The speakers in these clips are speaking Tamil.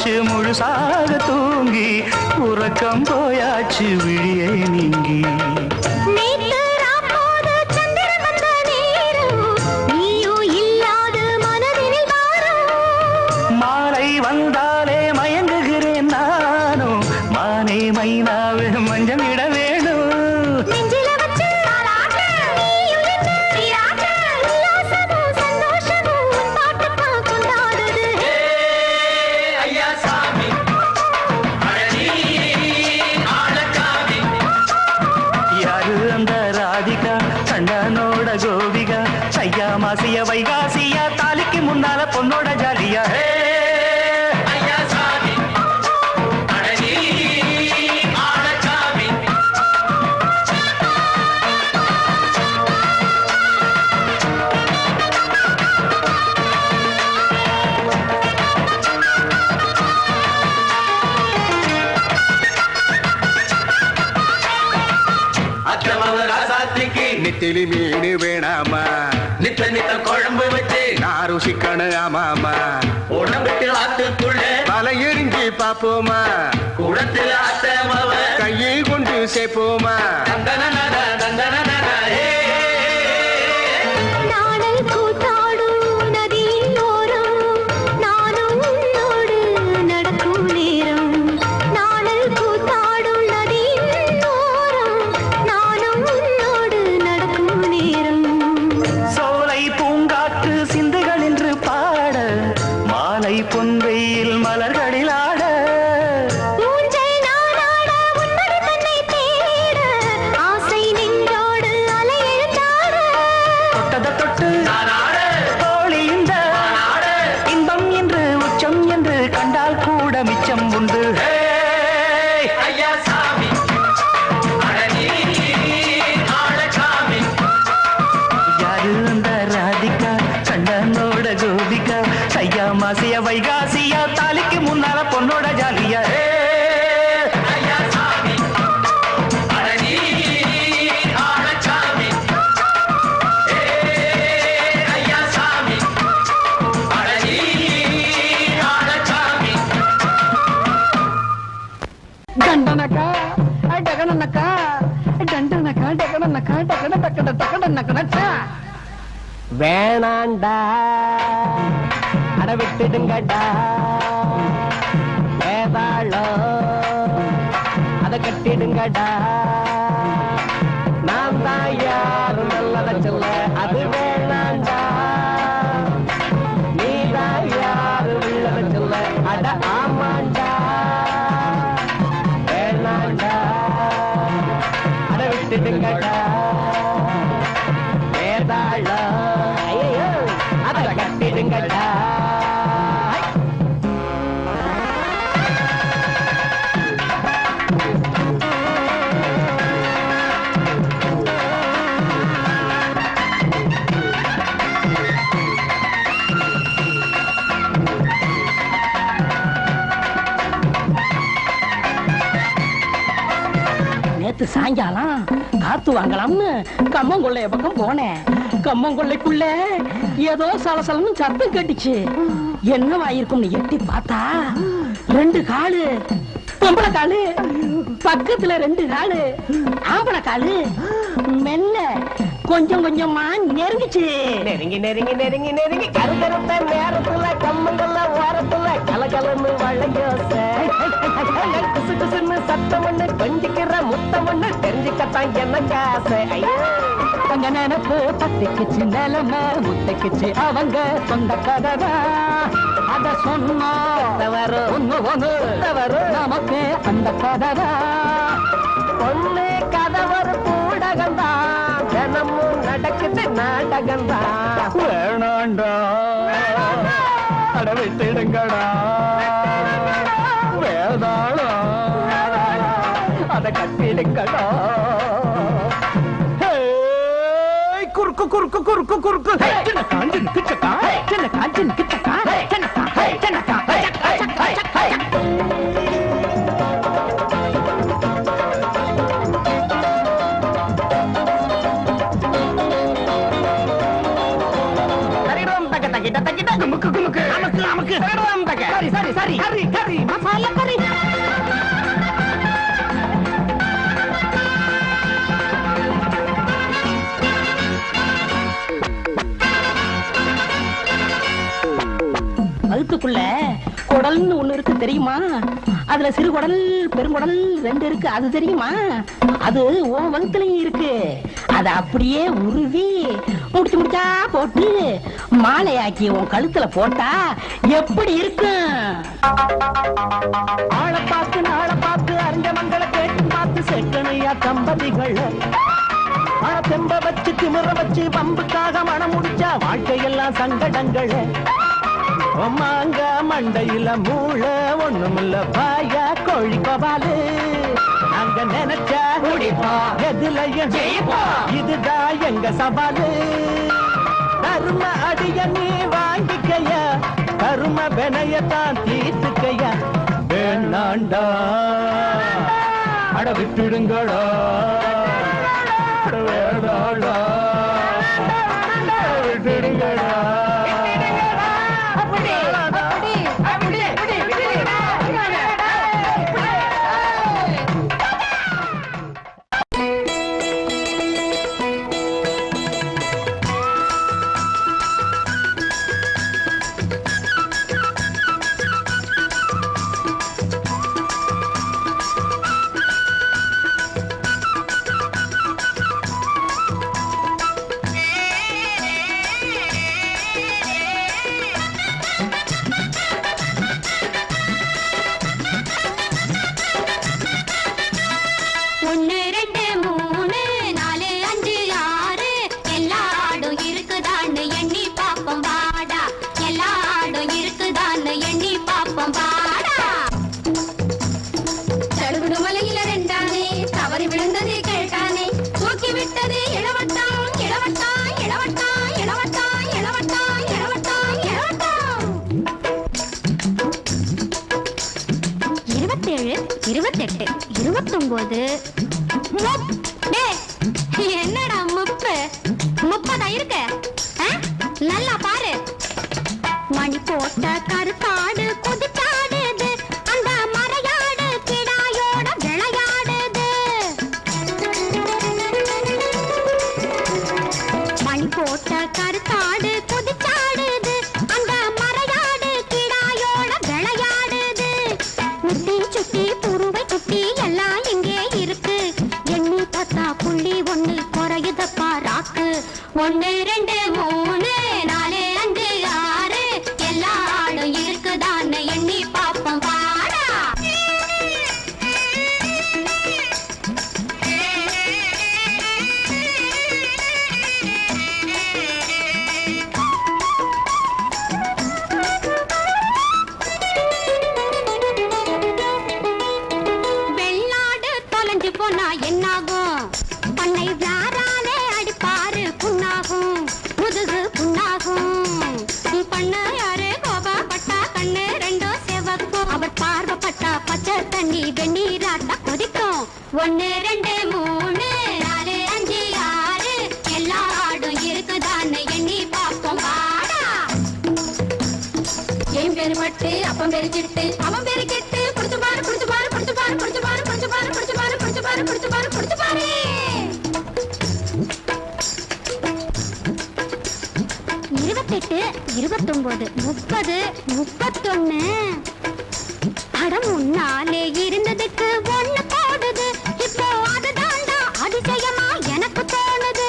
வச்சு முழுசாக தூங்கி உறக்கம் போயாச்சு விழியை நீங்கி மாலை வந்தாலே மயங்குகிறேன் நானும் மானே மைனாவே மஞ்சள் இட வேணும் கோபிகா ஐயா மாசிய வைகாசியா தாலிக்கு முன்னால பொண்ணோட ஜாலியா நெத்திலி மீனு வேணாமா நித்த நித்த குழம்பு வச்சு நான் ருசிக்கணும் ஆமாமா உடம்புக்கு ஆத்துக்குள்ள பல எரிஞ்சு பாப்போமா குடத்துல அத்தமவ கையை கொண்டு சேர்ப்போமா பொன்வெயில் மலர்களில் ஆட தொட்டத தொட்டு தோழி இந்த இன்பம் என்று உச்சம் என்று கண்டால் கூட மிச்சம் உண்டு யாரு அந்த ராதிகா கண்ணனோட கோபிகா ஐயா மாசிய வைகாசியா தாலிக்கு முன்னால பொண்ணோட ஜாலியா டண்டனக்கா டகனனக்கா டண்டனக்கா டகனனக்கா டகன டக்கட டகனனக்கா வேணாண்டா அட விட்டுடுங்கடா வேதாளோ அத கட்டிடுங்கடா நான் தான் யாரும் நல்லத சொல்ல அது வேணாண்டா நீ தான் யாரு உள்ளத சொல்ல அட ஆமாண்டா வேணாண்டா அட விட்டுடுங்கடா வேதாளோ ஐயோ அத கட்டிடுங்கடா நேத்து சாயங்காலம் காத்து வாங்கலாம்னு கம்மங்கொள்ளைய பக்கம் போனேன். கம்மங்கொள்ளைக்குள்ள ஏதோ சலசலன்னு சத்தம் கேட்டுச்சு. என்னவாயிருக்கும்னு எட்டி பார்த்தா 2 காலு பொம்பளை காலு, பக்கத்துல 2 காலு ஆம்பளை காலு. மெல்ல கொஞ்சம் கொஞ்சமா நெருங்கிச்சு. நெருங்கி நெருங்கி நெருங்கி நெருங்கி கருத்தருத்த நேரத்துல கம்மங்கள்ல ஓரத்துல கலகலன்னு வளையோச குசு குசுன்னு சத்தம் ஒண்ணு கொஞ்சிக்கிற முத்தம் ஒண்ணு தெரிஞ்சுக்கத்தான் என்ன காசை. அங்க நினைப்பு தட்டிக்குச்சு, நிலைமை முட்டைக்குச்சு. அவங்க சொந்த கதை அத சொன்னா ஒண்ணு ஒண்ணு நமக்கு அந்த கதை ஒண்ணு கதை ஒரு கூடகம்தான் தினமும் நடக்குது நாடகம்தான். வேணாண்டா அட விட்டுடுங்கடா வேதாளா அத கட்டிடுங்கடா. குறுக்கு குறுக்கு குறுக்கு குறுக்கு சின்ன காஞ்சின் கிச்சக்கா சின்ன காஞ்சின் கிச்சக்கா சின்னக்கா சின்னக்கா சரி சரி சரி மசாலா கறி. வகுத்துக்குள்ள குடல்னு ஒண்ணு இருக்கு தெரியுமா? அதுல சிறு குடல் பெருங்குடல் 2 இருக்கு, அது தெரியுமா? அது உன் வகுத்துலயும் இருக்கு. அத அப்படியே உருவி முடிச்சா போட்டு மாலையாக்கி உன் கழுத்துல போட்டா எப்படி இருக்கும்? ஆளை பார்த்து நாளை பார்த்து அறிஞ்ச மங்களை கேட்டு பார்த்து செக்கனையா தம்பதிகள் தெம்ப வச்சு திமிர வச்சு பம்புக்காக மனம் முடிச்சா வாழ்க்கையெல்லாம் சங்கடங்கள். மாங்க மண்டையில மூள ஒண்ணுமில்ல பாயா கோழி கோபாலு. நாங்க நினைச்சா முடிப்பா எதுலையும் ஜெயிப்பா, இதுதான் எங்க சவாலு. கரும அடிய நீ வாங்கிக்கையா, கரும வினையத்தான் தீர்த்துக்கையா. வேணாண்டா அட விட்டுடுங்களா, வேணாண்டா விட்டுடுங்களா. என்னடா 30 இருக்கு? நல்லா பாரு. மணி போட்ட கருத்தாடு குதிச்சாடுது, அந்த மறையாடு கிடாயோட விளையாடுது. மணி போட்ட கருத்தாடு குதிச்சாடுது, அந்த மறையாடு கிடாயோட விளையாடுது. முட்டி சுட்டி புருவை குட்டி எல்லாம் இங்கே இருக்கு. எண்ணி பார்த்தா புள்ளி 1 குறையுதப்பா ராக்கு. 1 2 3 4 5 6 எல்லா ஆடும் இருக்குதான்னு எண்ணி பாப்போம் பாடா. வெள்ளாடு தொலைஞ்சு போனா என்னாகும்? பண்ணை யாராலே அடிப்பாரு புண்ணாகும், முதுகு புண்ணாகும். பண்ண யாரு கோபப்பட்டா கண்ணு 2 செவக்கும். அவர் பார்வைப்பட்டா பச்சை தண்ணி வெந்நீராட்டா கொதிக்கும். 1 2 3 4 5 6 எல்லா ஆடும் இருக்குதான்னு எண்ணி பார்ப்போம் பாடா. ஏன் பேரு பட்டு அப்பம் பேரு சிட்டு அவன் பேரு கெட்டு புடிச்சு பாரு புடிச்சு பாரு புடிச்சு பாரு புடிச்சு பாரு புடிச்சு பாரு புடிச்சு பாரு புடிச்சு பாரு புடிச்சு பாரு புடிச்சு பாரு. 28 29 30 31 அடம் முன்னாலே இருந்ததுக்கு 1 போடுது. இப்போ அதுதாண்டா அதிசயமா எனக்கு தோணுது.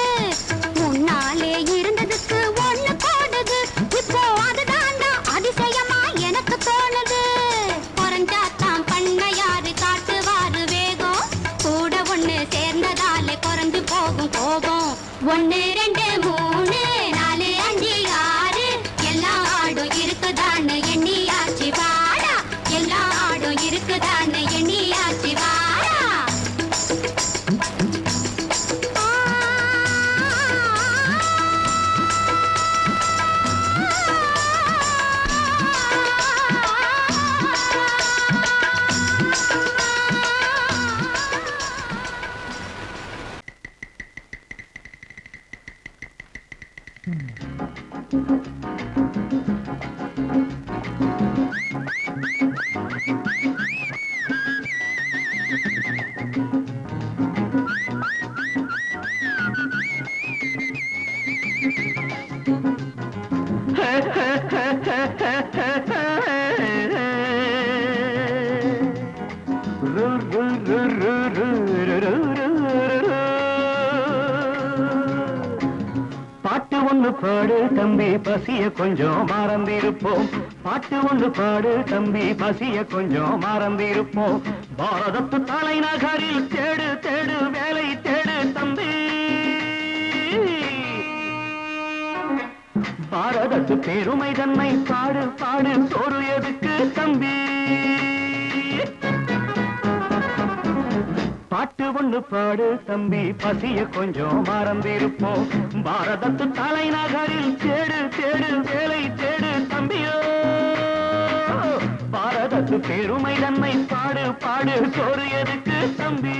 முன்னாலே இருந்ததுக்கு 1 போடுது, இப்போ அதுதாண்டா அதிசயமா எனக்கு தோணுது. குறைஞ்சாத்தான் பண்ண யாரு காட்டுவாரு வேகம், கூட 1 சேர்ந்ததாலே குறைஞ்சு போகும் கோபம். 1 2 3 4 5 6 எல்லா ஆடும் இருக்குதான்னு எண்ணியாச்சு பாடா. எல்லா ஆடும் இருக்கு பாட்டு ஒண்ணு பாடு தம்பி பசிய கொஞ்சம் மறந்திருப்போம். பாட்டு ஒண்ணு பாடு தம்பி பசிய கொஞ்சம் மறந்திருப்போம். பாரதத்து தலைநகரில் தேடு தேடு வேலை தேடு தம்பி. பாரதத்து பெருமை தன்னை பாடு பாடு சோறு எதுக்கு தம்பி. பாட்டு ஒண்ணு பாடு தம்பி பசிய கொஞ்சம் மறந்திருப்போம். பாரதத்து தலைநகரில் தேடு தேடு வேலை தேடு தம்பியோ. பாரதத்து பெருமை தன்னை பாடு பாடு சோறு எதுக்கு தம்பி.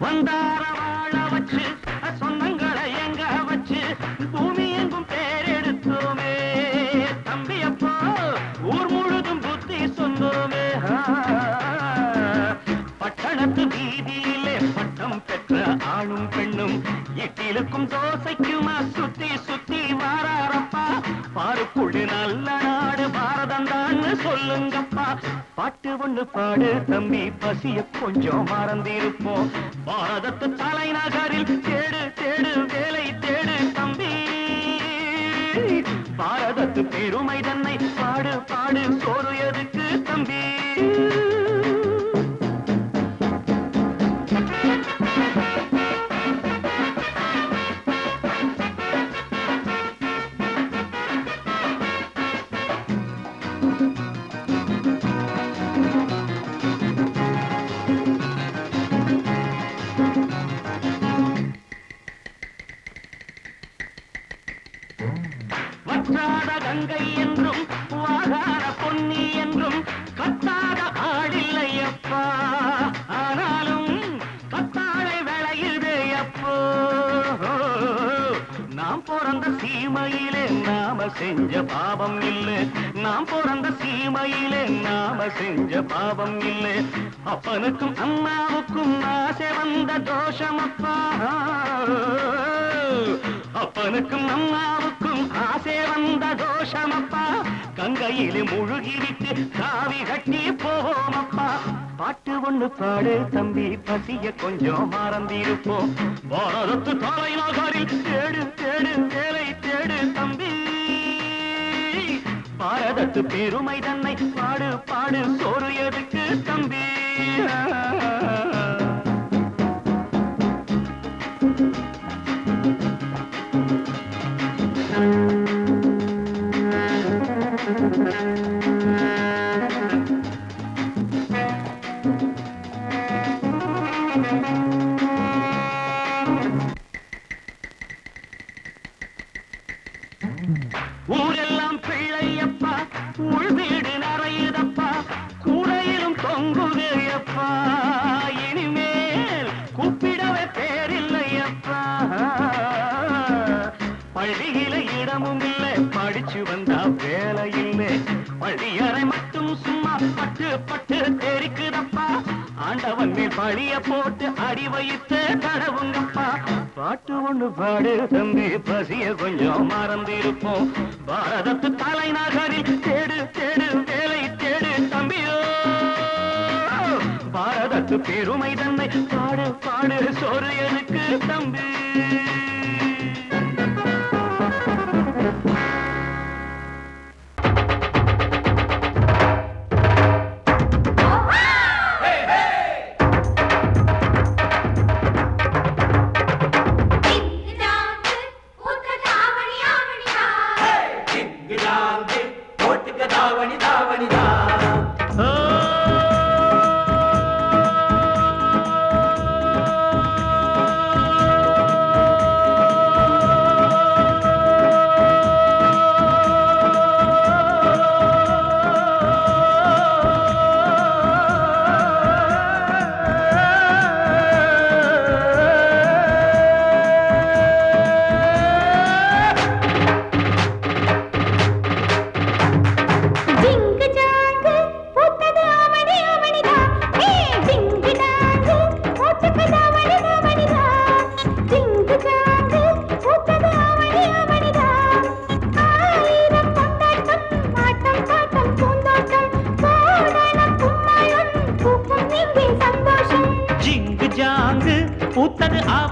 வந்தார வாழ வச்சு சொந்தங்களை எங்க வச்சு பூமி எங்கும் பேரெடுத்தோமே தம்பி. அப்போ ஊர் முழுதும் புத்தி சொன்னோமே. பட்டணத்து வீதியிலே பட்டம் பெற்ற ஆணும் பெண்ணும் இட்டிலுக்கும் தோசைக்குமா சுத்தி சுத்தி வாராரப்பா. பாருக்குள்ளு நல்ல நாடு பாரதம் தான் சொல்லுங்கப்பா. பாட்டு ஒண்ணு பாடு தம்பி பசிய கொஞ்சம் மறந்திருப்போம். பாரதத்து தலைநகரில் தேடு தேடு வேலை தேடு தம்பி. பாரதத்து பெருமை தன்னை பாடு பாடு சோறு எதுக்கு தம்பி. வற்றாத கங்கை என்றும் வாகார பொன்னி என்றும் கத்தாத ஆடில்லையப்பா. ஆனாலும் கத்தாழை விளையுதே அப்போ. நாம் பிறந்த சீமையிலே நாம செஞ்ச பாவம் இல்லை. நாம் பிறந்த சீமையிலே நாம செஞ்ச பாவம் இல்லை. அப்பனுக்கும் அம்மாவுக்கும் ஆசை வந்த தோஷமப்பா. அப்பனுக்கும் அம்மாவுக்கும் ஆசை வந்த தோஷமப்பா. கங்கையிலே முழுகிவிட்டு காவி கட்டி போவோமப்பா. பாட்டு ஒண்ணு பாடு தம்பி பசிய கொஞ்சம் மறந்திருப்போம். பாரதத்து தலைநகரில் தேடு தேடு வேலை தேடு தம்பி. பாரதத்து பெருமை தன்னை பாடு பாடு சோறு எதுக்கு தம்பி. ஊரெல்லாம் பிள்ளையப்பா உள் வீடு நிறையுதப்பா. கூடையிலும் தொங்குதையப்பா. இனிமேல் கூப்பிடவே பேரில்லையப்பா. பள்ளியில இடமும் இல்லை படிச்சு வந்தா வேலை இல்லை. பள்ளியறை மட்டும் சும்மா பட்டு பட்டு தெரிக்குதப்பா. ஆண்டவன் மேல் பழிய போட்டு அடி வைத்து தடவுங்கப்பா. பாட்டு ஒண்ணு பாடு தம்பி பசிய கொஞ்சம் மறந்திருப்போம். பாரதத்து தலைநகரில் தேடு தேடு வேலை தேடு தம்பியோ. பாரதத்து பெருமை தன்னை பாடு பாடு சோறு எதுக்கு தம்பி.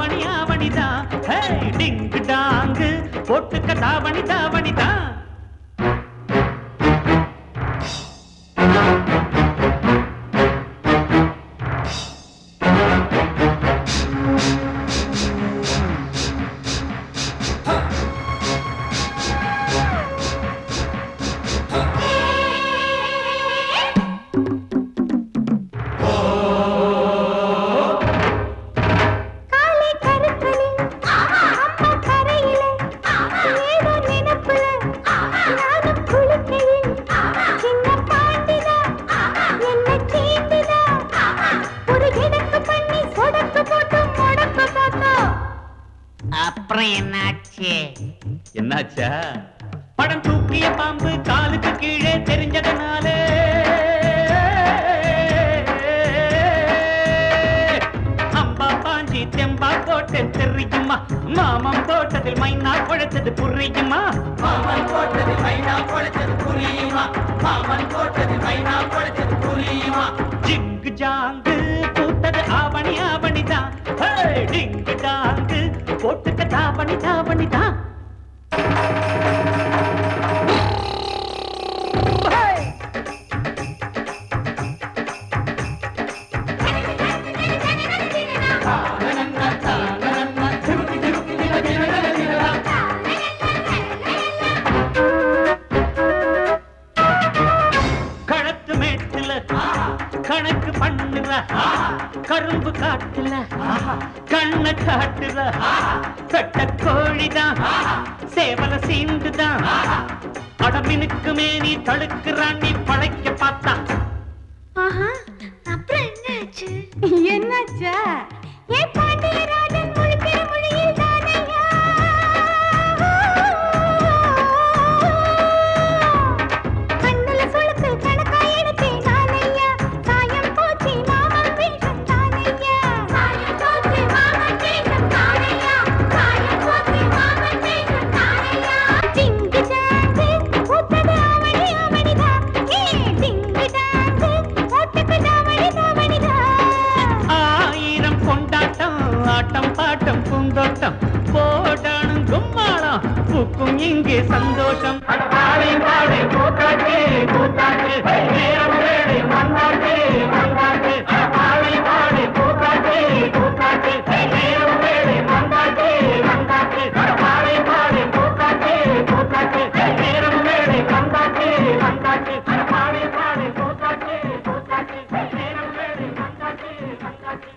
ஆவணி ஆவணிதான் டிங்கு டாங்கு போட்டுக்க தாவணி தாவணிதான் அப்புறம் என்னாச்சு? என்னாச்சா படம் தூக்கிய பாம்பு காலுக்கு கீழே தெரிஞ்சதனாலே அம்பா பாஞ்சி தெம்பா போட்டு தெரியுமா மாமம் போட்டதில் மைனா குழைத்தது புரியுமா மாமன் போட்டதில் மைனா குழைத்தது புரியுமா மாமன் போட்டதில் மைனா குழைத்தது புரியுமா ஜிங்கு ஜாங்கு பூத்தது ஆவணி ஆவணிதான் டிங்கு டாங்கு போட்டுக்க தாவணி தாவணிதான் களத்து மேட்டுல கணக்கு பண்ணுற கரும்பு காட்டுல கண்ண காட்டுற பெட்ட கோழிதான் சேவல சீண்டுதான் அடமினுக்கு மேனி தடுக்கிறான் நீ பழைக்க பார்த்தா அப்புறம் என்னாச்சு? என்னாச்சா? ஏ பாண்டியராஜன் முழிக்கிற மொழியில் தானையா கண்ணுல சொலுக்கு கணக்கா எடுத்தேன் நானையா சாயம் போச்சு மாமன் வேஷம் தானையா சாயம் போச்சு மாமன் வேஷம் தானையா சாயம் போச்சு மாமன் வேஷம் தானையா டிங்கு டாங்கு பூத்தது ஆவணி ஆவணிதா ஏ டிங்கு டாங்கு போட்டுக்கு தாவணி தாவணிதா ஆயிரம் கொண்டாட்டம் ஆட்டம் பாட்டம் பூந்தோட்டம் போடானும் கும்மாளம் பூக்கும் இங்கே சந்தோஷம் பாடி பாடி கூத்தாட்டு கூத்தாட்டு நேரம் வேடி மன்னாட்டு மன்னாட்டு பாடி பாடி கூத்தாட்டு கூத்தாட்டு நேரம் வேடி மன்னாட்டு மன்னாட்டு பாடி பாடி கூத்தாட்டு கூத்தாட்டு நேரம் வேடி மன்னாட்டு மன்னாட்டு பாடி பாடி கூத்தாட்டு கூத்தாட்டு நேரம் வேடி மன்னாட்டு மன்னாட்டு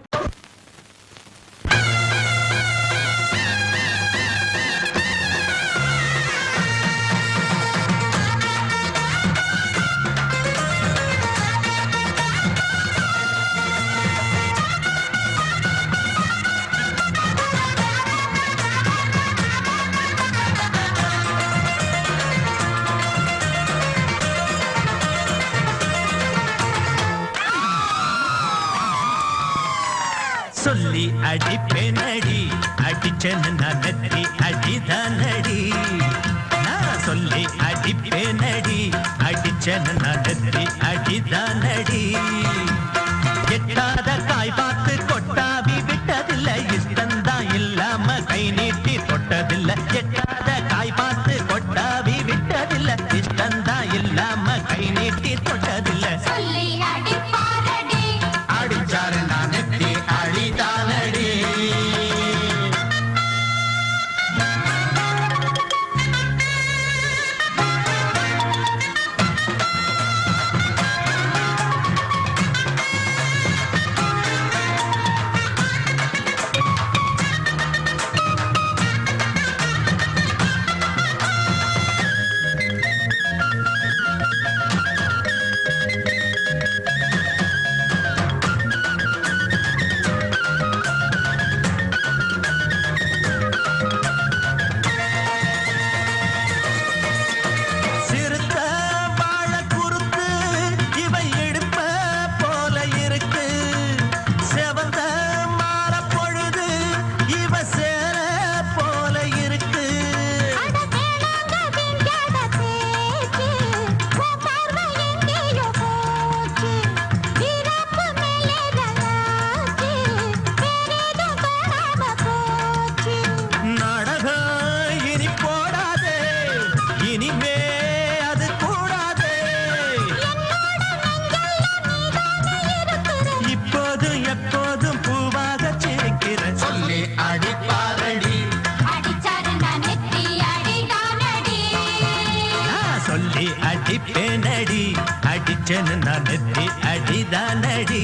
சொல்லி அடிப்பேனடி அடிச்சேன்னு நான் நெத்தி அடிதானடி நான் சொல்லி அடிப்பேனடி அடிச்சேன்னு நான் நெத்தி அடிதானடி எட்டாத காய் பார்த்து கொட்டாவி விட்டதில்லை இஷ்டந்தான் இல்லாம கை நீட்டி தொட்டதில்லை எட்டாத காய் பார்த்து கொட்டாவி விட்டதில்லை இஷ்டந்தான் இல்லாம கை நீட்டி தொட்டதில்லை சொல்லி அடிப்பாரடி அடிச்சாரு நான் நெத்தி அழிதானடி அடிச்சேன்னு நான் நெத்தி அடிதானடி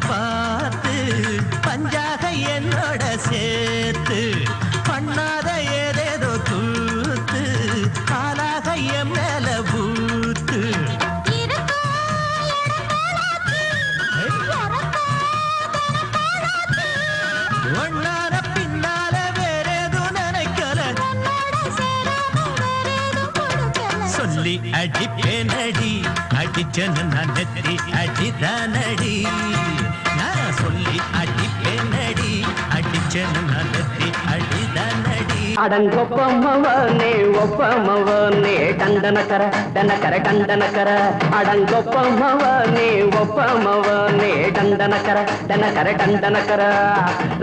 பார்த்து பஞ்சாக என்னோட சேர்த்து பண்ணாத ஏதேதோ கூத்து காலாக என் மேல பூத்து ஒன்னார பின்னால வேறேதோ நினைக்கல சொல்லி அடிப்பேனடி அடிச்சன்னு நான் நெத்தி அடிதானடி நான் சொல்லி அடிப்பேனடி அடிச்சன்னு நான் நெத்தி அடிதானடி அடங்கொப்பமவனே ஒப்பமவனே டண்டனக்கர டனக்கர டண்டனக்கர அடங்கொப்பமவனே ஒப்பமவனே டண்டனக்கர டனக்கர டண்டனக்கர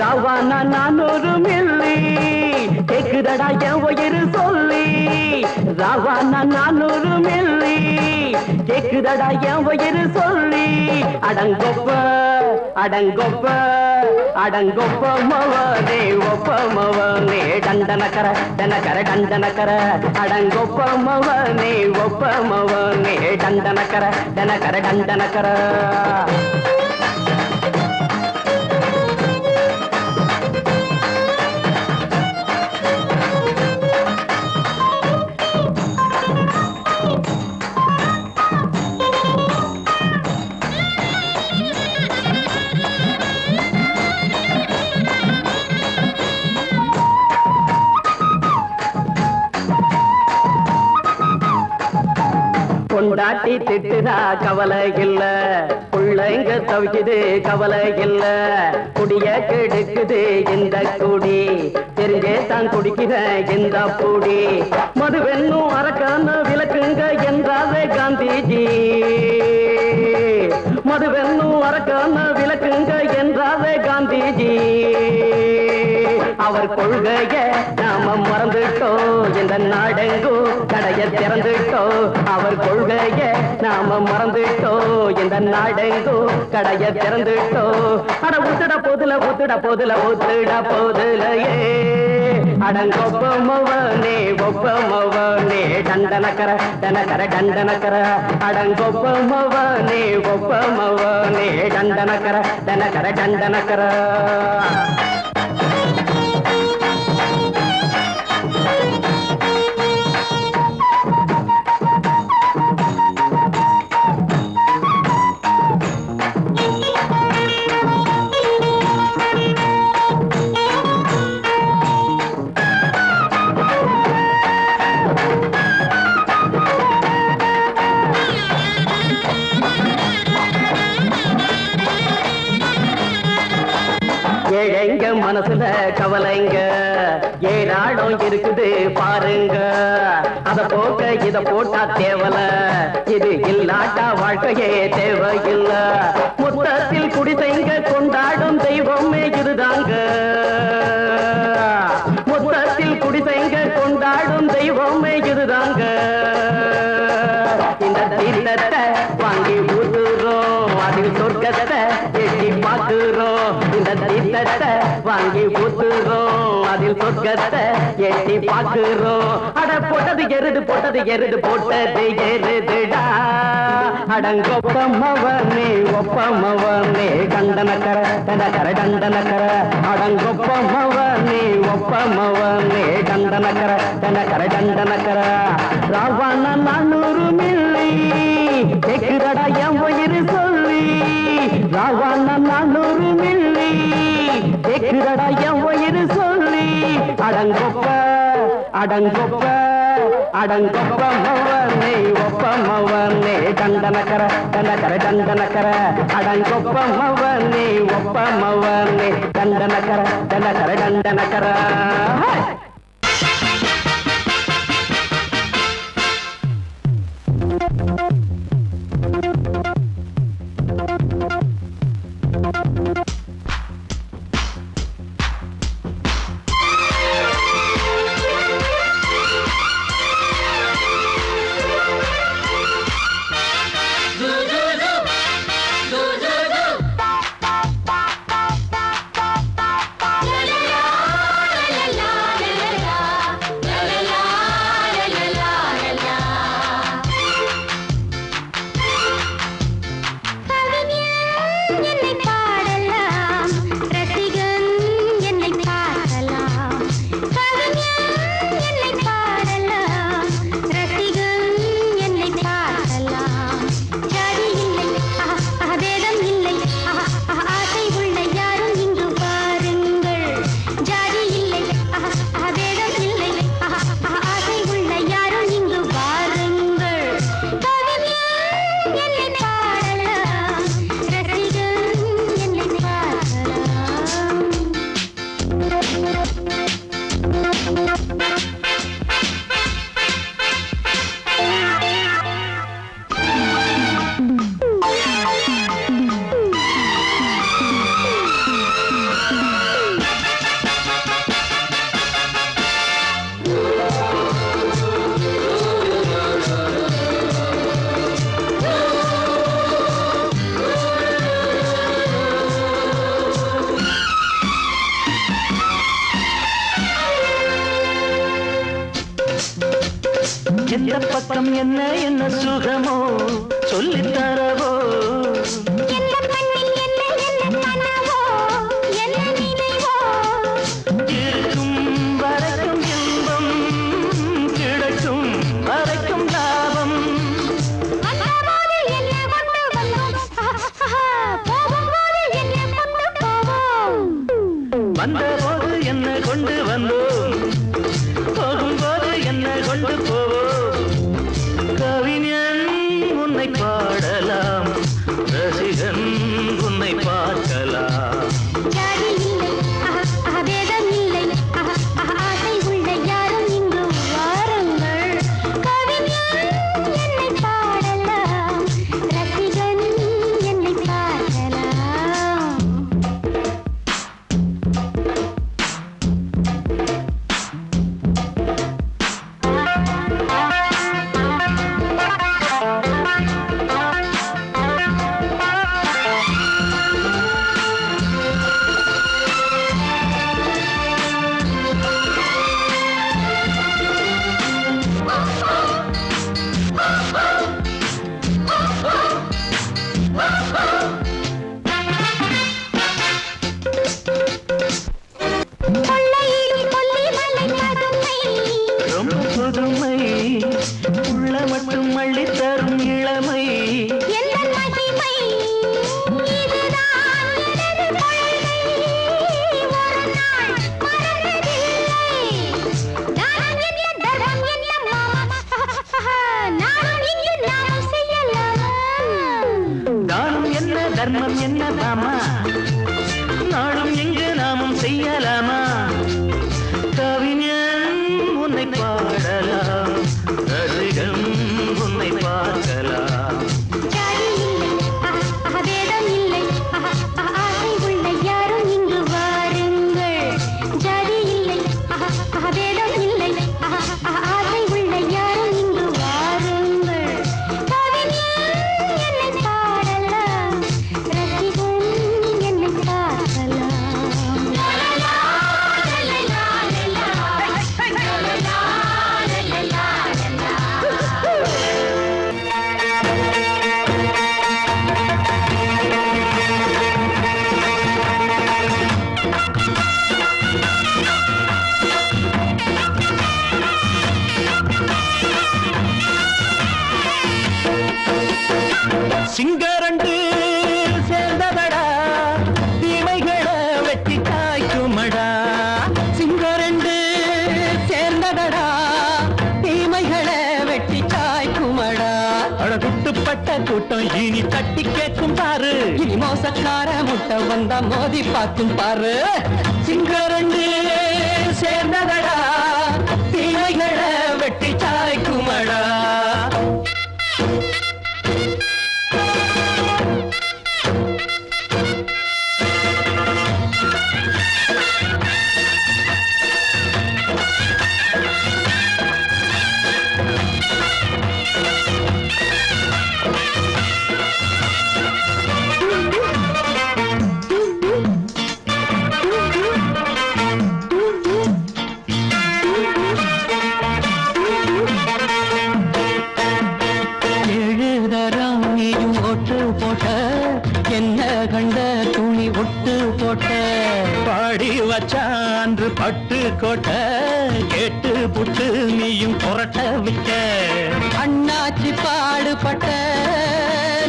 ராவானா 400 மில்லி கேக்குதடா என் உயிர் சொல்லி ராவானா 400 மில்லி கேக்குதடா என் உயிர் சொல்லி அடங்கொப்ப அடங்கொப்ப அடங்கொப்பமவனே ஒப்பமவனே டண்டனக்கர டனக்கர டண்டனக்கர அடங்கொப்பமவனே ஒப்பமவனே டண்டனக்கர டனக்கர டண்டனக்கர பொண்டாட்டி திட்டுதா கவலை இல்ல புள்ளைங்க தவிக்குது கவலை இல்ல குடிய கெடுக்குது இந்த குடி தெரிஞ்சே தான் குடிக்கிற இந்த பூடி மதுவென்னும் அரக்கான விளக்குங்க என்றாவே காந்திஜி மதுவென்னும் அரக்கான விளக்குங்க என்றாவே காந்திஜி அவர் கொள்கைய நாம மறந்துட்டோம் இந்த நாடெங்கும் கடைய திறந்துட்டோம் அவர் கொள்கைய நாம மறந்துட்டோம் இந்த நாடெங்கும் கடைய திறந்துட்டோம் அட ஊத்துட போதுல ஊத்துட போதுல ஊத்துட போதுலையே அடங்கொப்பமவனே ஒப்பமவனே டண்டனக்கர டனக்கர டண்டனக்கர அடங்கொப்பமவனே ஒப்பமவனே டண்டனக்கர டனக்கர டண்டனக்கர ஏழைங்க மனசுல கவலைங்க ஏராளம் இருக்குது பாருங்க அத போக்க இத போட்டா தேவல இது இல்லாட்டா வாழ்க்கையே தேவையில்ல மொத்தத்தில் குடிசைங்க கொண்டாடும் தெய்வமே இதுதாங்க மொத்தத்தில் குடிசைங்க கொண்டாடும் தெய்வமே இதுதாங்க இந்த தீர்த்தத்தை வாங்கி ஊத்துறோம் அதில் சொர்க்கத்தை எட்டி பார்க்கிறோம் இந்த தீர்த்தத்தை வாங்கி ஊத்துறோம் அதில் சொர்க்கத்தை எட்டி பார்க்கிறோம் அட போட்டது எருது போட்டது எருதுடா அடங்கொப்பமவனே ஒப்பமவனே கண்டனக்கர டனக்கர டண்டனக்கர அடங்கொப்பமவனே ஒப்பமவனே கண்டனக்கர டனக்கர டண்டனக்கர ராவானா 400 மில்லி கேக்குதடா என் உயிர் சொல்லி ராவானா 400 மில்லி கேக்குதடா என் உயிர் சொல்லி அடங்கொப்ப அடங்கொப்ப அடங்கொப்ப மவனே ஒப்ப மவனே டண்டனக்கர டண்டனக்கர டண்டனக்கர அடங்கொப்ப மவனே ஒப்ப மவனே டண்டனக்கர டண்டனக்கர டண்டனக்கர எந்த பக்கம் என்ன என்ன சுகமோ சொல்லித் தரவோ இருக்கும் வரைக்கும் இன்பம் கிடைக்கும் வரைக்கும் லாபம் வந்தபோது என்ன கொண்டு வந்தோம் போகும்போது என்ன கொண்டு போவோம் கவிஞன் உன்னை பாடலாம் ரசிகன் உன்னை பார்க்கலாம் புதுமை உள்ள மட்டும் அள்ளி தரும் இளமை தானம் என்ன தர்மம் என்ன தாமா நாளும் எங்கு நாமும் செய்யலாமா கவிஞன் உன்னை பாடலாம் ரசிகன் குட்டுப்பட்ட கூட்டம் இனி தட்டி கேட்கும் பாரு. இனி மோசக்கார முட்டை வந்தா மோதி பார்க்கும் பாரு. சிங்கரண்டு சேர்ந்ததடா தீமைகளை வெட்டி சாய்க்குமடா. பாடி வச்சான்று பட்டு கோட்டை கேட்டு புட்டு நீயும் புரட்ட விட்ட. அண்ணாச்சி பாடுபட்ட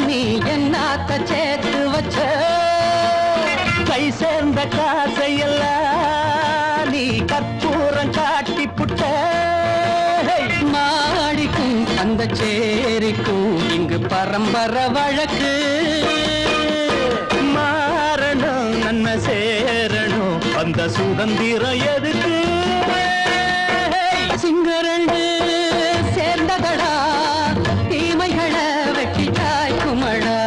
நீ என்னாத்த சேர்த்து வச்ச. கை சேர்ந்த காசையெல்லாம் நீ கற்பூரம் காட்டி புட்ட. மாடிக்கும் அந்த சேரிக்கும் இங்கு பரம்பரை வழக்கு. மாறணும் நன்மை சேரணும் அந்த சுதந்திரம் எதுக்கு. சிங்கரண்டு சேர்ந்ததடா தீமைகளை வெட்டி தாய்க்குமடா.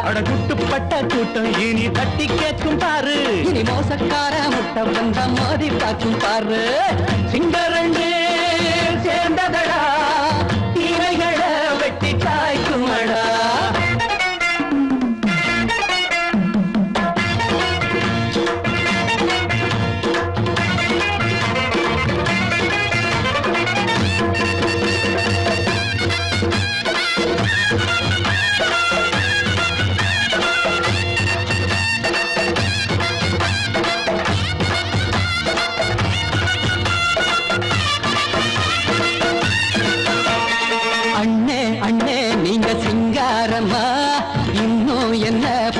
அட குட்டுப்பட்ட கூட்டம் இனி தட்டி கேட்கும் பாரு. இனி மோசக்கார முட்டை வந்த மோதி பார்க்கும் பாரு. சிங்கரண்டு சேர்ந்ததடா தீமைகளை வெட்டி தாய்க்குமடா.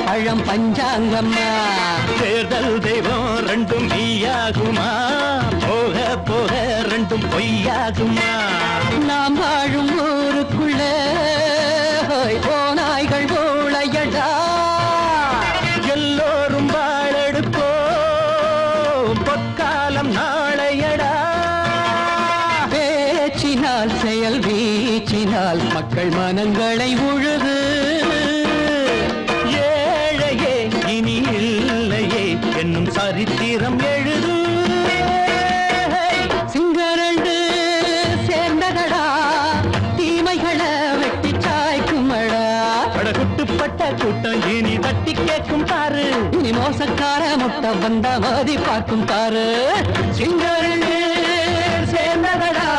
பழம் பஞ்சாங்கம்மா. தேர்தல் தெய்வம் ரெண்டும் மெய்யாகுமா போக போக ரெண்டும் பொய்யாகுமா. நாம் வாழும் ஊருக்குள்ள போனாய்கள் ஊழையடா. எல்லோரும் வாழெடுப்போ பொற்காலம் நாளையடா. பேச்சினால் செயல் வீச்சினால் மக்கள் மனங்களை உழுது. இனி இல்லையே என்னும் சரித்திரம் எழுது. சிங்கரண்டு சேர்ந்ததடா தீமைகளை வெட்டி சாய்க்குமடா. குட்டுப்பட்ட கூட்டம் இனி தட்டி கேட்கும் பாரு. இனி மோசக்கார முட்டை வந்த மோதி பார்க்கும் பாரு. சிங்கரண்டு சேர்ந்ததடா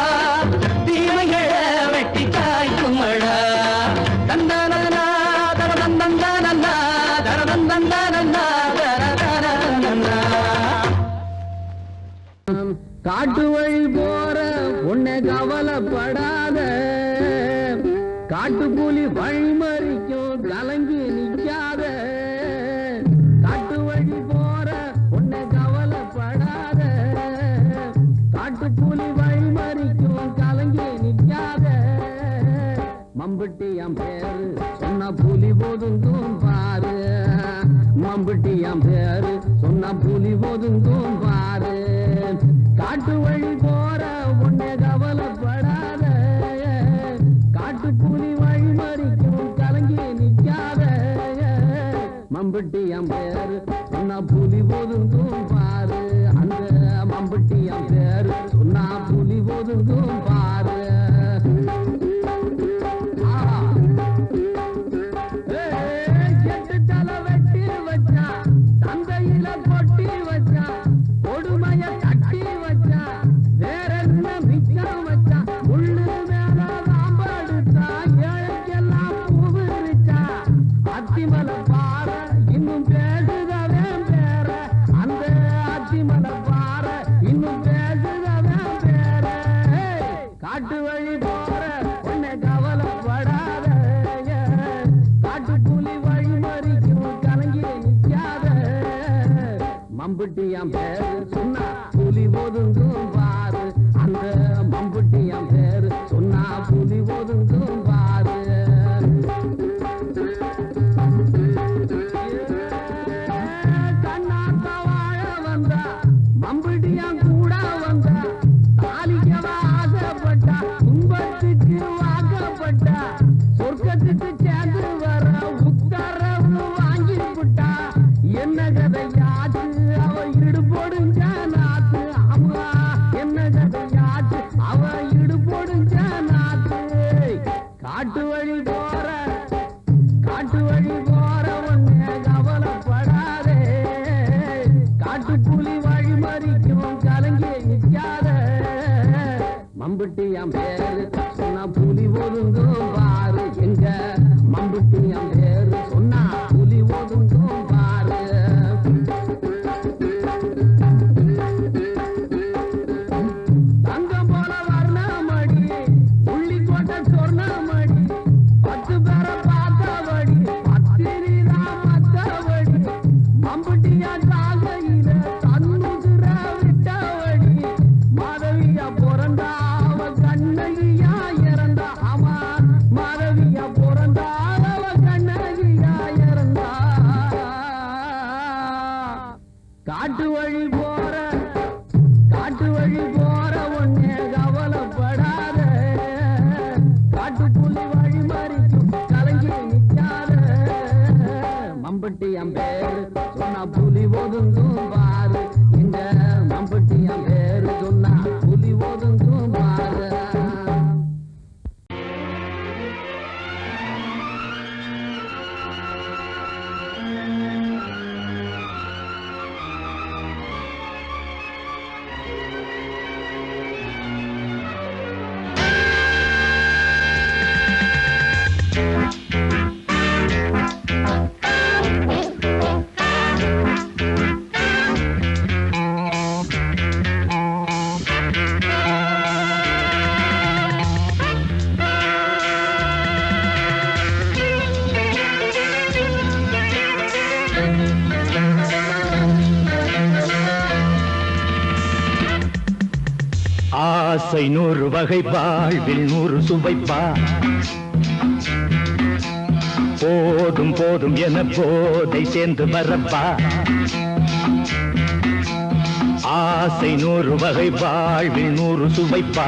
தீமைகளை வெட்டி சாய்க்குமடா. தந்தானா தரதந்தந்தானா காட்டு வழி போற உன்னை கவலைப்படாத. காட்டு புலி வழிமறிக்கும் கலங்கி நிக்காத. காட்டு வழி போற உன்னை கவலைப்படாத. காட்டு புலி வழிமறிக்கும் கலங்கி நிக்காத. மம்பட்டி என் பேரு சொன்ன புலி ஒதுங்கும் பாரு. மம்பட்டி என் பேரு சொன்ன புலி ஒதுங்கும் பாரு. காட்டு வழி போற உன்னை கவலைப்படாத. காட்டு புலி வழி மறிக்கும் கலங்கி நிக்காத. மம்பட்டி என் பேரு சொன்ன புலி ஒதுங்கும் பாரு. அந்த மம்பட்டி என் பேரு சொன்ன புலி ஒதுங்கும் பாரு. தந்தையில கொட்டி வச்சா கொடுமைய கட்டி வச்சா வேற என்ன மிச்சம் வச்சா. உள்ளு மேல சாம்படுத்தா ஏழைக்கெல்லாம் பூவிரிச்சா. அத்திமல பாற இன்னும் பேசுதவே பேர. அந்த அத்திமல பாற இன்னும் பேசுதவே பேர. காட்டு வழி போற உன்னை கவலைப்படாத. காட்டு புலி வழி மறிக்கும் கலங்கி நிக்காத. மம்புட்டியாம் பேரு சொன்னா புலி ஒதுங்கும் பாரு. அந்த மம்புட்டியாம் பேரு சொன்னா புலி ஒதுங்கும் பாரு. மம்புட்டியாம் பேரு சொன்னா புலி ஒதுங்கும் பாரு எங்க மம்புட்டியாம் பேரு சொன்னா புலி ஒதுங்கும் பாரு தங்கம் போல வர்ணமடி உள்ளி கோட்டை சொர்ணமடி 10 பேரை பார்த்தபடி பத்திரிதா மத்தபடி மம்புட்டியா தாகையில தன்னுதிர விட்டபடி மாதவியா பிறந்தா அவ கண்ணகியா இறந்தா ஆமா மாதவியா பிறந்தா அவ கண்ணகியா இறந்தா காட்டு வழி போற ஒன்னே கவலைப்படாத காட்டுப்புலி வழி மறிக்கும் கலங்கி நிற்காத மம்பட்டி அம்பேரு சொன்னா புலி ஒதுங்கும் பாரு இந்த மம்பட்டி அம்பேரு சொன்னா புலி ஒதுங்கும் பாரு ஆசை 100 வகை வாழ்வில் 100 சுவைப்பா போதும் போதும் என போதை சேர்ந்து வரப்பா ஆசை 100 வகை வாழ்வில் 100 சுவைப்பா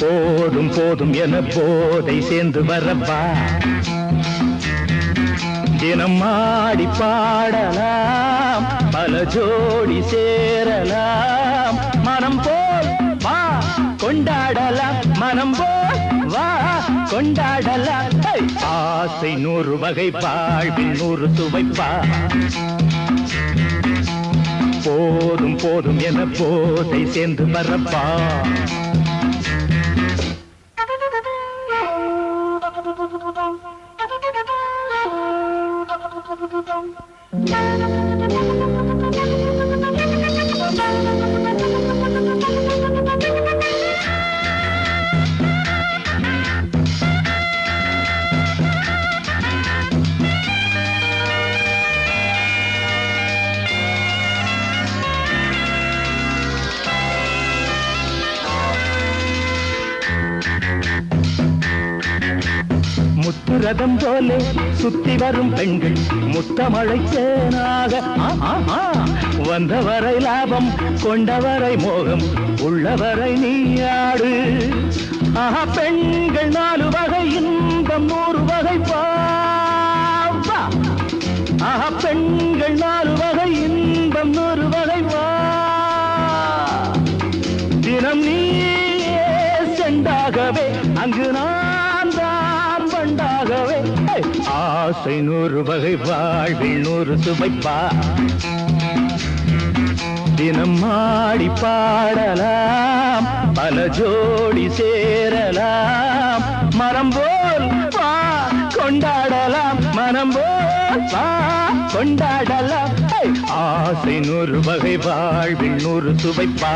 போதும் போதும் என போதை சேர்ந்து வரப்பா தினம் ஆடி பாடலாம் பல ஜோடி சேரலாம் மனம் போல் வா கொண்டாடலாம் மனம் போல் வா கொண்டாடலாம் ஆசை 100 வகை வாழ்வில் 100 சுவைப்பா போதும் போதும் என போதை சேர்ந்து வரப்பா முத்துரதம் போலே சுத்தி வரும் பெண்கள் முத்தமழை தேனாக வந்தவரை லாபம் கொண்டவரை மோகம் உள்ளவரை நீயாடு ஆஹா பெண்கள் 4 வகை இன்பம் 100 வகை வா ஆஹா பெண்கள் 4 வகை இன்பம் 100 வகை வா தினம் நீயே செண்டாகவே அங்கு நான் தான் பண்டாகவே ஆசை 100 வகை வாழ்வில் 100 சுவைப்பா தினம் ஆடி பாடலாம் பல ஜோடி சேரலாம் மரம் போல் வா கொண்டாடலாம் மனம் போல் வா கொண்டாடலாம் ஆசை 100 வகை வாழ்வில் 100 சுவைப்பா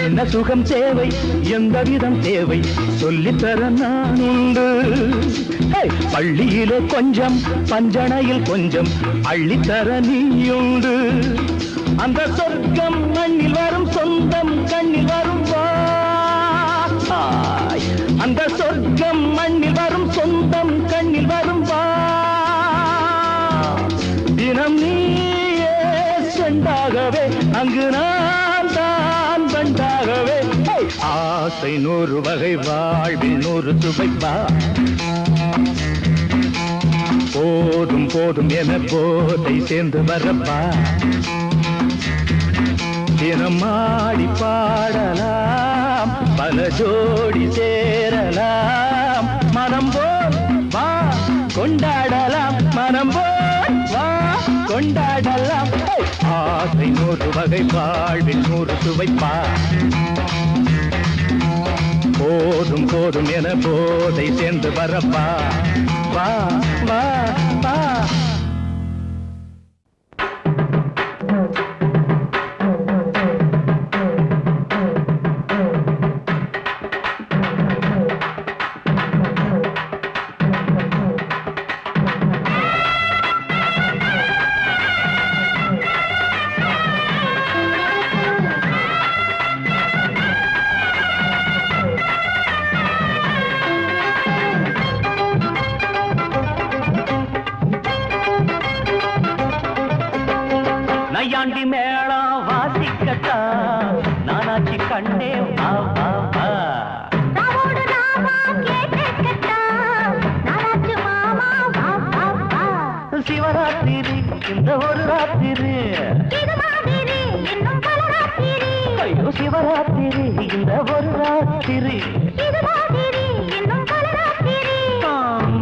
என்ன சுகம் தேவை எந்த விதம் தேவை சொல்லித்தர நான் உண்டு பள்ளியிலே கொஞ்சம் பஞ்சனையில் கொஞ்சம் அள்ளித்தர நீயுண்டு அந்த சொர்க்கம் மண்ணில் வரும் சொந்தம் கண்ணில் வரும் வாய் அந்த சொர்க்கம் மண்ணில் வரும் சொந்தம் கண்ணில் வரும் வா தினம் நீயே பெண்ணாகவே அங்கு நான் தான் பெண்டாகவே ஆசை 100 வகை வாழ்வில் 100 சுவைப்பா போதும் போதும் என போதை சேர்ந்து வரப்பா தினம் ஆடி பாடலாம் பல ஜோடி சேரலாம் மனம் போல் வா கொண்டாடலாம் மனம் போல் வா கொண்டாடலாம் ஆசை 100 வகை வாழ்வில் 100 சுவைப்பா போதும் போதும் என போதை சேர்ந்து வரப்பா வா வா வா நையாண்டி மேளம் வாசிக்கத்தா நானாச்சி கண்ணே வா வா வா ராவோடு ராவா கேட்கட்டா நாராச்சு மாமா வா வா வா சிவராத்திரி இந்த ஒரு ராத்திரி இது மாதிரி இன்னும் பல ராத்திரி ஐயோ சிவராத்திரி இந்த ஒரு ராத்திரி இது மாதிரி இன்னும் பல ராத்திரி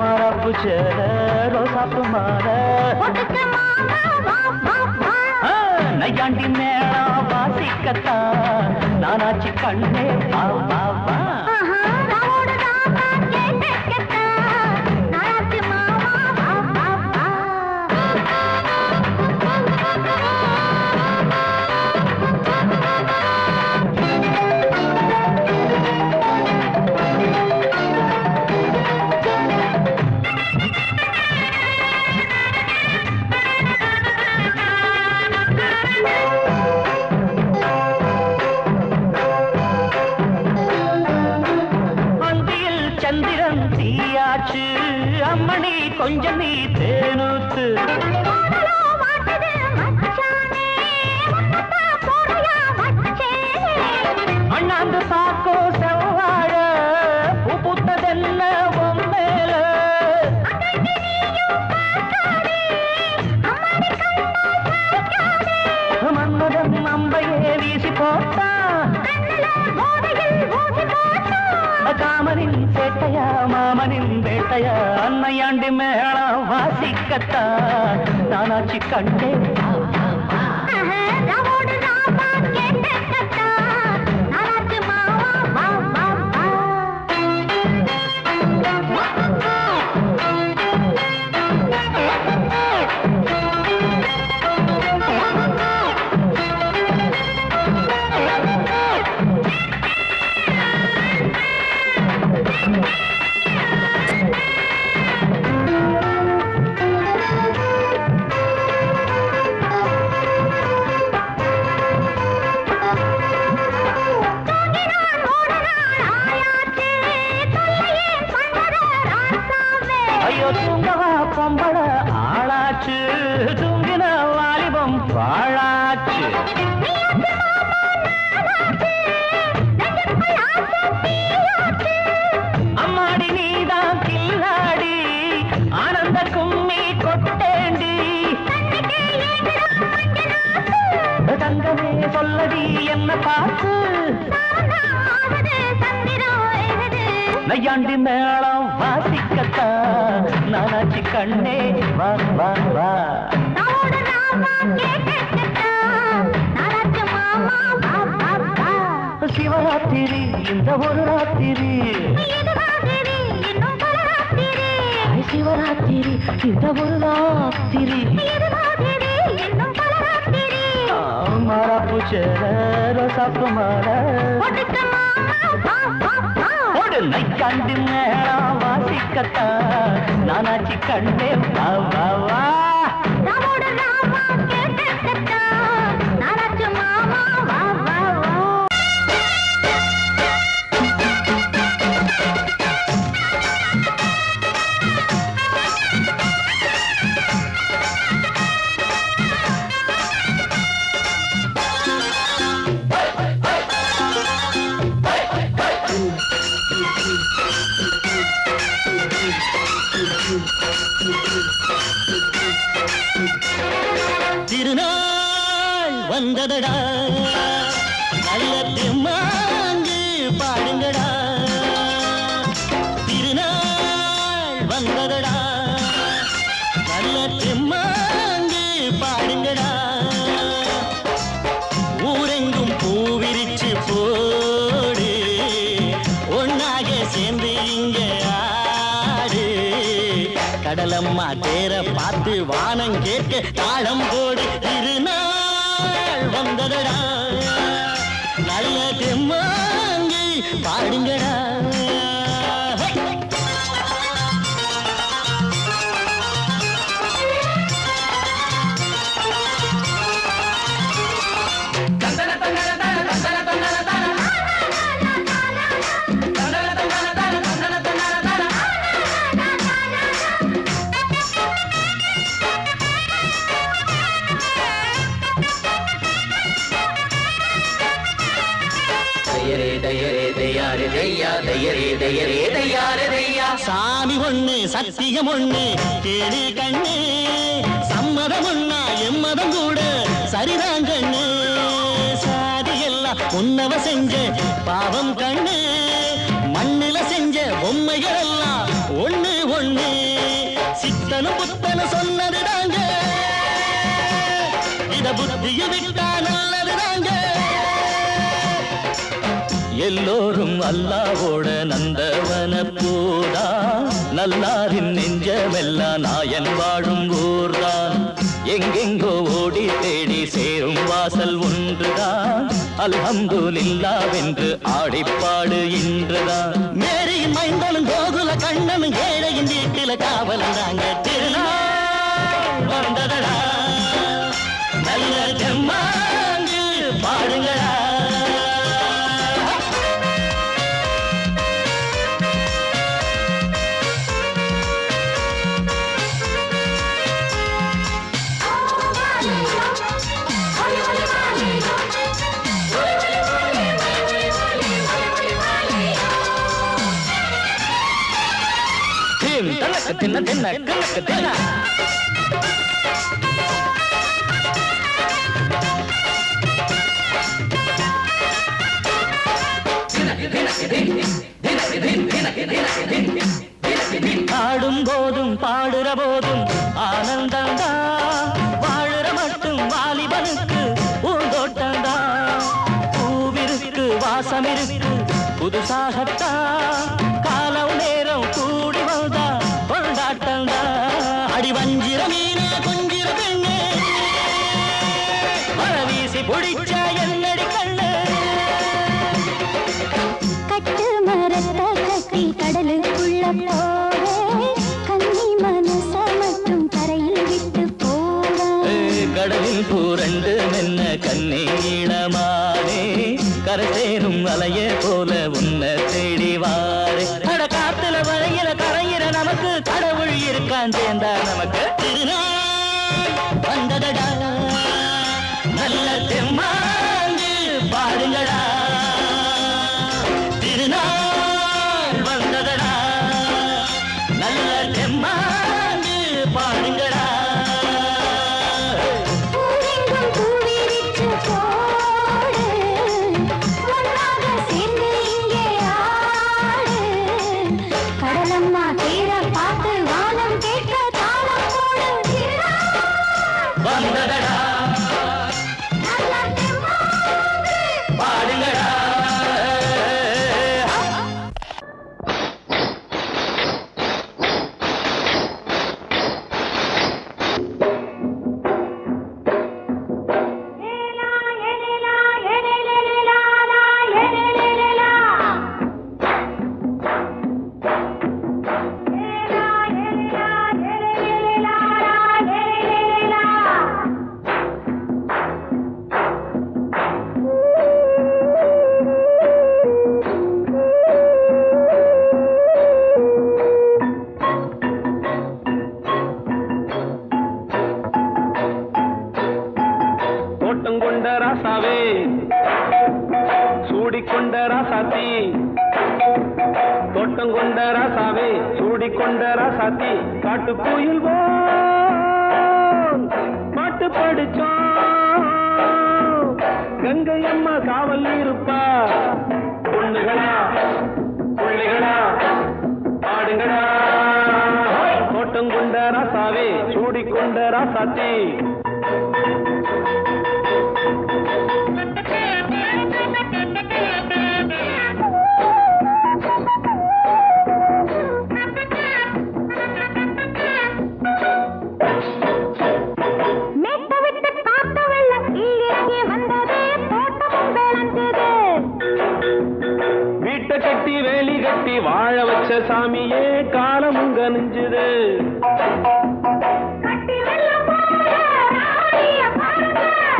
மரப்பு சேர ரோசாப்பு மாற ஒட்டுக்க மாமா வா வா வா நையாண்டி மேளம் வாசிக்கத்தா நானாச்சி கண்ணே வா வா வா ராவோடு ராவா கேட்கட்டா நாராச்சு மாமா வா வா வா அந்தியில் சந்திரன் தீயாச்சு அம்மணி கொஞ்சம் நீ தேனூத்து போடலோ மாட்டுது மச்சானே முன்னத்தா போறையா வச்சே அண்ணாந்து பாக்கோ செவ்வாழ பூ பூத்ததென்ன உன் மேல மன்மதன் அம்பையே வீசி போட்டா காமனின் சேட்டையா மாமனின் வேட்டையா அன்னையாண்டி மேளம் வாசிக்கத்தா நானாச்சி கண்டே ராவோடு ராவா கேட்கட்டா நாராச்சு மாமா வா வா வா ஐயோ தூங்கவா பொம்பள ஆளாச்சு தூங்கின வாலிபம் பாழாச்சு அம்மாடி நீதான் கில்லாடி ஆனந்த கும்மி கொட்டேண்டி தங்கமே சொல்லடி என்ன பார்த்து நையாண்டி மேளம் வாசிக்கத்தா நானாச்சி கண்ணே வா வா வா சிவராத்திரி இந்த ஒரு ராத்திரி சிவராத்திரி இந்த ஒரு ராத்திரி மரப்பு சேர ரோசாப்பு மாற நைக்காண்டி மேளம் வாசிக்கத்தா நானாச்சி கண்ணே வா வா வா வந்ததடா நல்ல தெம்மாங்கு பாடுங்கடா திருநாள் வந்ததடா நல்ல தெம்மாங்கு பாடுங்கடா ஊரெங்கும் பூவிரிச்சு போடு ஒன்னாக சேர்ந்து இங்க ஆடு கடலம்மா தேர பார்த்து வானம் கேட்க தாளம் போடு திருநாள் வந்ததடா நல்ல தெம்மாங்கி பாடுங்கடா சாமி ஒண்ணு சத்தியம் ஒண்ணு கேடு கண்ணு சம்மதம் ஒண்ணா எம்மதம் கூட சரிதான் கண்ணு சாதி எல்லாம் உன்னவ செஞ்ச பாவம் கண்ணு மண்ணில செஞ்ச பொம்மைகள் எல்லாம் ஒண்ணு ஒண்ணு சித்தனும் புத்தனும் சொன்னது தாங்க இத புத்திய விட்டா நல்லது தாங்க எல்லோரும் அல்லாவோட நந்தவன பூதா நல்லாரின் நெஞ்சமெல்லாம் நாயன் வாழும் ஊர்தான் எங்கெங்கோ ஓடி தேடி சேரும் வாசல் ஒன்றுதான் அல்ஹம்துலில்லாஹ்வென்று ஆடிப்பாடு இன்றுதான் மேரியின் மைந்தனும் கோகுல கண்ணனும் ஏழையின் வீட்டில காவலந்தாங்க திருநாள் வந்ததடா நல்ல தெம்மாங்கு பாடுங்களா தின்ன தின்ன கணக்கு தின்ன ஆடும் போதும் பாடுற போதும் ஆனந்தந்தா வாழுற மட்டும் வாலிபனுக்கு பூந்தோட்டந்தா பூவிருக்கு வாசம் இருக்கு புதுசாகத்தா காலம் நேரம் கூடி வந்தா கொண்டாட்டந்தா அடி வஞ்சிர மீன கொஞ்சிர பெண்ணு மழவீசி பிடிச்ச என்னடி கண்ணு கட்டு மரத்த கட்டி கடலுக்குள்ள போவே கன்னி மனச மட்டும் கரையில் விட்டு போவே கடலில் பூரண்டு நின்ன கண்ணீளமானே கரை சேரும் அலைய போல உன்னை தேடி வாரே அட காத்துல வரையில கரையிற நமக்கு கடவுள் இருக்கான் சேர்ந்தா நமக்கு திருநாள் வந்ததடா நல்ல தெம்மாங்கு பாடுங்கடா திருநாள் வந்ததடா நல்ல தெம்மாங்கு பாடுங்கடா ஊரெங்கும் பூவிரிச்சு போடு ஒன்னாக சேர்ந்து இங்கே ஆடு கடலம்மா தேர பார்த்து வானம் கேட்க தாளம் போடு வந்ததடா நல்ல தெம்மாங்கு பாடுங்கடா தோட்டம் கொண்ட ராசாவே சூடிக்கொண்ட ராசாத்தி தோட்டம் கொண்ட ராசாவே சூடிக்கொண்ட ராசாத்தி காட்டு கோயில் பாட்டு படிச்சோம் கங்கை அம்மா காவல் இருப்பா. பொண்ணுகளா பிள்ளைகளா ஆடுங்களா, தோட்டம் கொண்ட ராசாவே சூடிக்கொண்ட ராசாத்தி. வீட்டை கட்டி வேலி கட்டி வாழ வச்ச சாமியே காலமும் கனிஞ்சுது.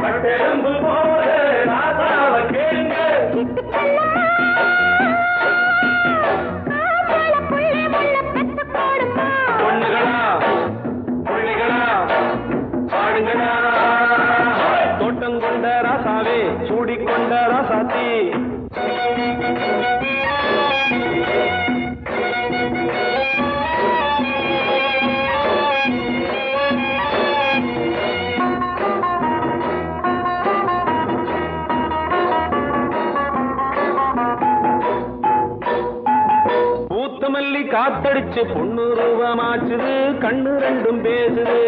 கட்டெலும்பு போல ராசாவை கேளுங்க. பொண்ணுகளா பிள்ளைகளா ஆடுங்களா, தோட்டம் கொண்ட ராசாவே சூடிக்கொண்ட ராசாத்தி. பூத்தமல்லி காத்தடிச்சு பொண்ணு ரூபமாச்சுது, கண்ணு ரெண்டும் பேசுது.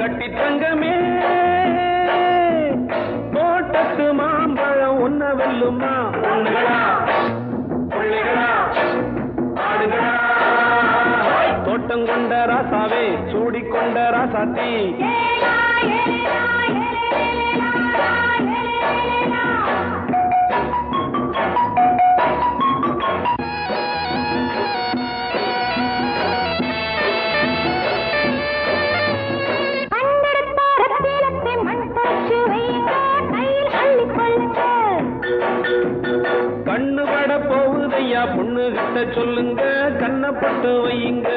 கட்டி தங்கமே தோட்டத்து மாம்பழம் ஒன்ன வெல்லுமா. பொண்ணுகளா பிள்ளைகளா ஆடுகளா, தோட்டம் கொண்ட ராசாவே சூடிக்கொண்ட ராசாத்தி. கண்ணு பட போகுதையா பொண்ணு கிட்ட சொல்லுங்க, கண்ணப்பட்டு வையுங்க.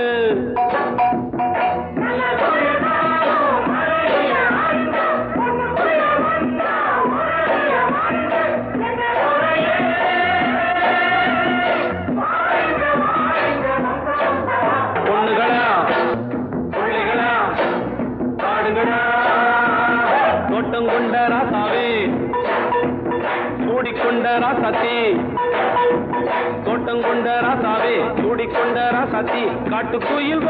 பொண்ணுகளா பிள்ளைகளா ஆடுகளா, தோட்டம் கொண்ட ராசாவே சூடிக்கொண்ட ராசாத்தி. தோட்டம் கொண்ட ராசாவே சூடிக்கொண்ட ராசாத்தி. காட்டுக்குயில்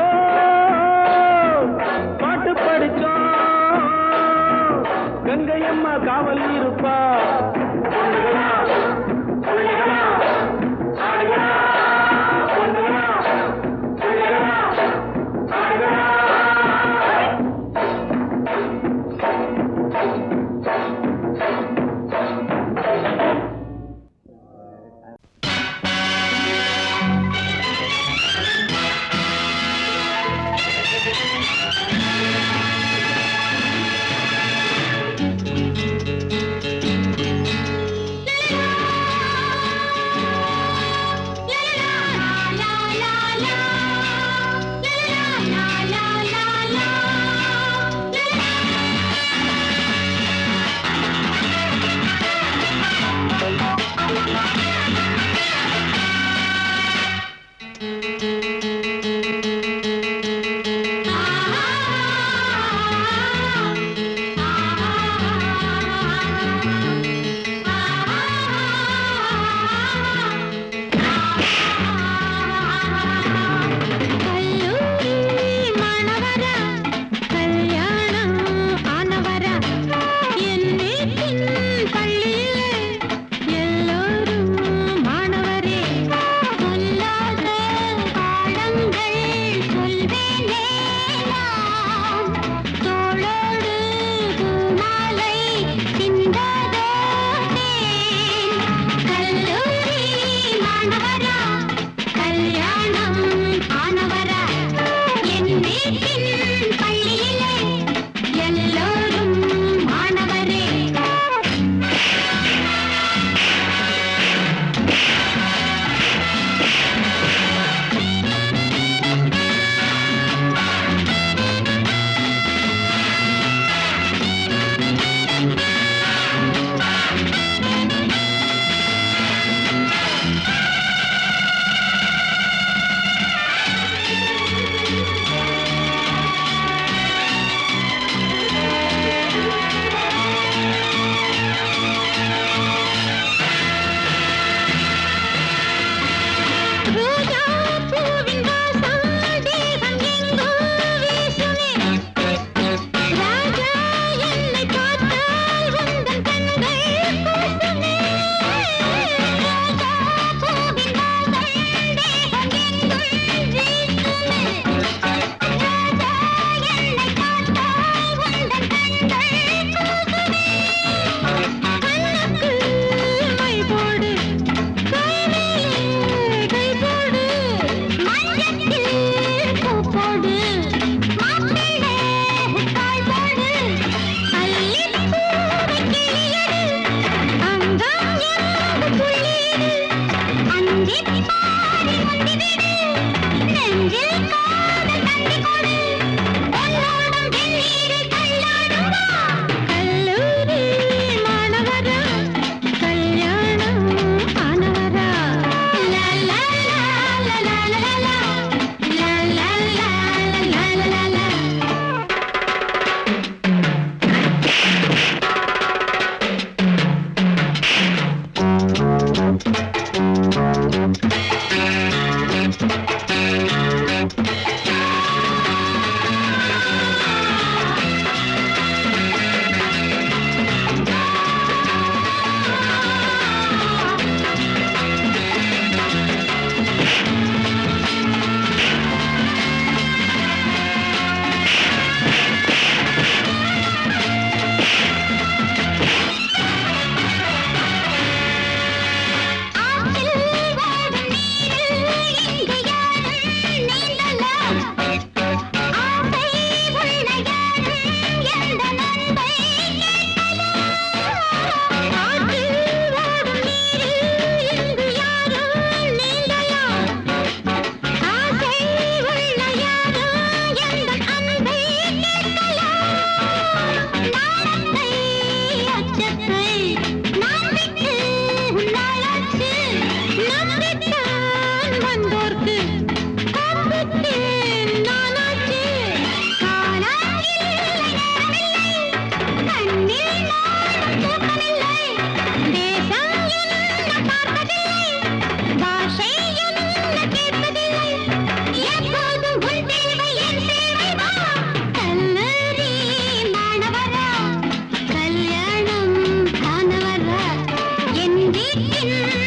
பாட்டு படிச்சோம், கங்கை அம்மா காவல் இருப்பா. பொண்ணுகளா பிள்ளைகளா ஆடுகளா, பொண்ணுகளா பிள்ளைகளா ஆடுகளா. வீட்டில்